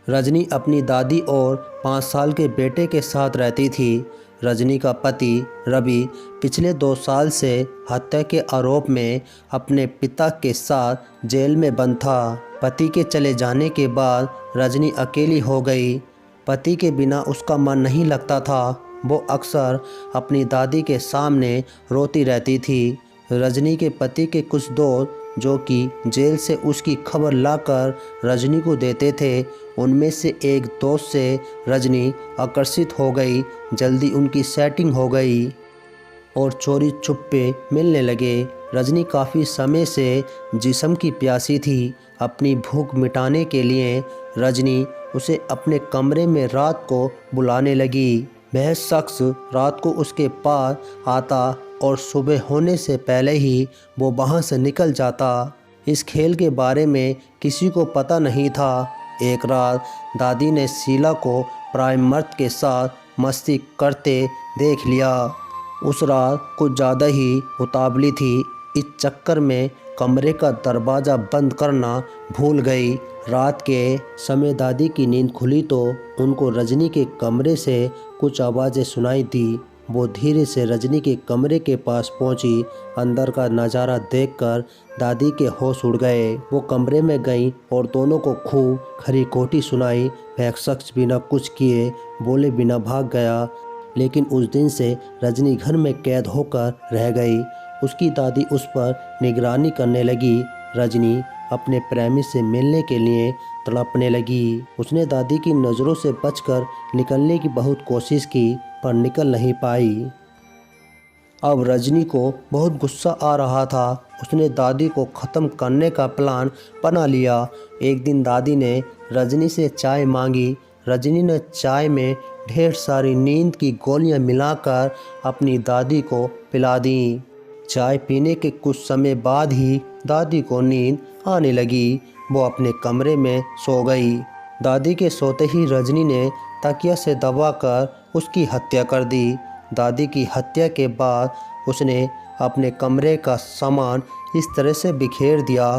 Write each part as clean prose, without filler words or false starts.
रजनी अपनी दादी और 5 साल के बेटे के साथ रहती थी। रजनी का पति रवि पिछले 2 साल से हत्या के आरोप में अपने पिता के साथ जेल में बंद था। पति के चले जाने के बाद रजनी अकेली हो गई। पति के बिना उसका मन नहीं लगता था। वो अक्सर अपनी दादी के सामने रोती रहती थी। रजनी के पति के कुछ दोस्त जो कि जेल से उसकी खबर लाकर रजनी को देते थे, उनमें से एक दोस्त से रजनी आकर्षित हो गई। जल्दी उनकी सेटिंग हो गई और चोरी छुपे मिलने लगे। रजनी काफ़ी समय से जिस्म की प्यासी थी। अपनी भूख मिटाने के लिए रजनी उसे अपने कमरे में रात को बुलाने लगी। वह शख्स रात को उसके पास आता और सुबह होने से पहले ही वो वहाँ से निकल जाता। इस खेल के बारे में किसी को पता नहीं था। एक रात दादी ने शीला को पराये मर्द के साथ मस्ती करते देख लिया। उस रात कुछ ज़्यादा ही उतावली थी। इस चक्कर में कमरे का दरवाज़ा बंद करना भूल गई। रात के समय दादी की नींद खुली तो उनको रजनी के कमरे से कुछ आवाज़ें सुनाई दी। वो धीरे से रजनी के कमरे के पास पहुंची। अंदर का नज़ारा देखकर दादी के होश उड़ गए। वो कमरे में गई और दोनों को खूब खरी खोटी सुनाई। वह शख्स बिना कुछ किए बोले बिना भाग गया। लेकिन उस दिन से रजनी घर में कैद होकर रह गई। उसकी दादी उस पर निगरानी करने लगी। रजनी अपने प्रेमी से मिलने के लिए तड़पने लगी। उसने दादी की नज़रों से बचकर निकलने की बहुत कोशिश की पर निकल नहीं पाई। अब रजनी को बहुत गुस्सा आ रहा था। उसने दादी को ख़त्म करने का प्लान बना लिया। एक दिन दादी ने रजनी से चाय मांगी। रजनी ने चाय में ढेर सारी नींद की गोलियां मिलाकर अपनी दादी को पिला दी। चाय पीने के कुछ समय बाद ही दादी को नींद आने लगी। वो अपने कमरे में सो गई। दादी के सोते ही रजनी ने तकिया से दबाकर उसकी हत्या कर दी। दादी की हत्या के बाद उसने अपने कमरे का सामान इस तरह से बिखेर दिया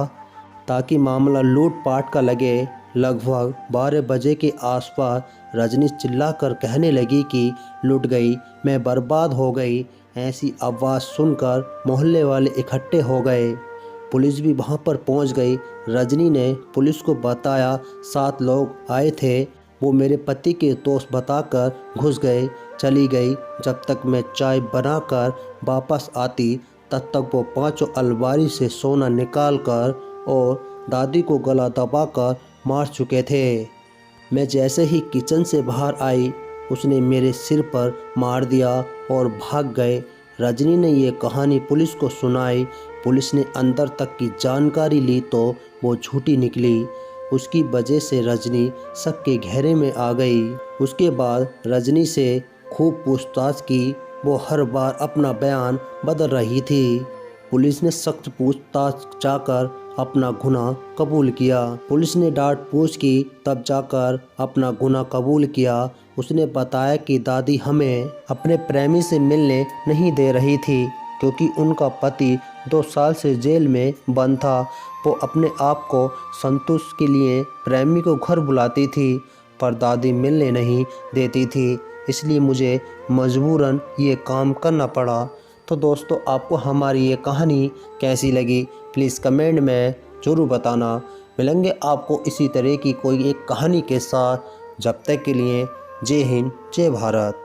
ताकि मामला लूटपाट का लगे। लगभग 12 बजे के आसपास रजनी चिल्लाकर कहने लगी कि लूट गई, मैं बर्बाद हो गई। ऐसी आवाज़ सुनकर मोहल्ले वाले इकट्ठे हो गए। पुलिस भी वहां पर पहुंच गई। रजनी ने पुलिस को बताया 7 लोग आए थे। वो मेरे पति के दोस्त बताकर घुस गए। चली गई। जब तक मैं चाय बनाकर वापस आती तब तक वो 5 अलमारी से सोना निकालकर और दादी को गला दबाकर मार चुके थे। मैं जैसे ही किचन से बाहर आई उसने मेरे सिर पर मार दिया और भाग गए। रजनी ने ये कहानी पुलिस को सुनाई। पुलिस ने अंदर तक की जानकारी ली तो वो झूठी निकली। उसकी वजह से रजनी शक के घेरे में आ गई। उसके बाद रजनी से खूब पूछताछ की। वो हर बार अपना बयान बदल रही थी। पुलिस ने सख्त पूछताछ जाकर अपना गुनाह कबूल किया। पुलिस ने डांट पूछ की तब जाकर अपना गुनाह कबूल किया। उसने बताया कि दादी हमें अपने प्रेमी से मिलने नहीं दे रही थी क्योंकि उनका पति 2 साल से जेल में बंद था। वो अपने आप को संतुष्ट के लिए प्रेमी को घर बुलाती थी पर दादी मिलने नहीं देती थी, इसलिए मुझे मजबूरन ये काम करना पड़ा। तो दोस्तों, आपको हमारी ये कहानी कैसी लगी प्लीज़ कमेंट में ज़रूर बताना। मिलेंगे आपको इसी तरह की कोई एक कहानी के साथ। जब तक के लिए जय हिंद, जय भारत।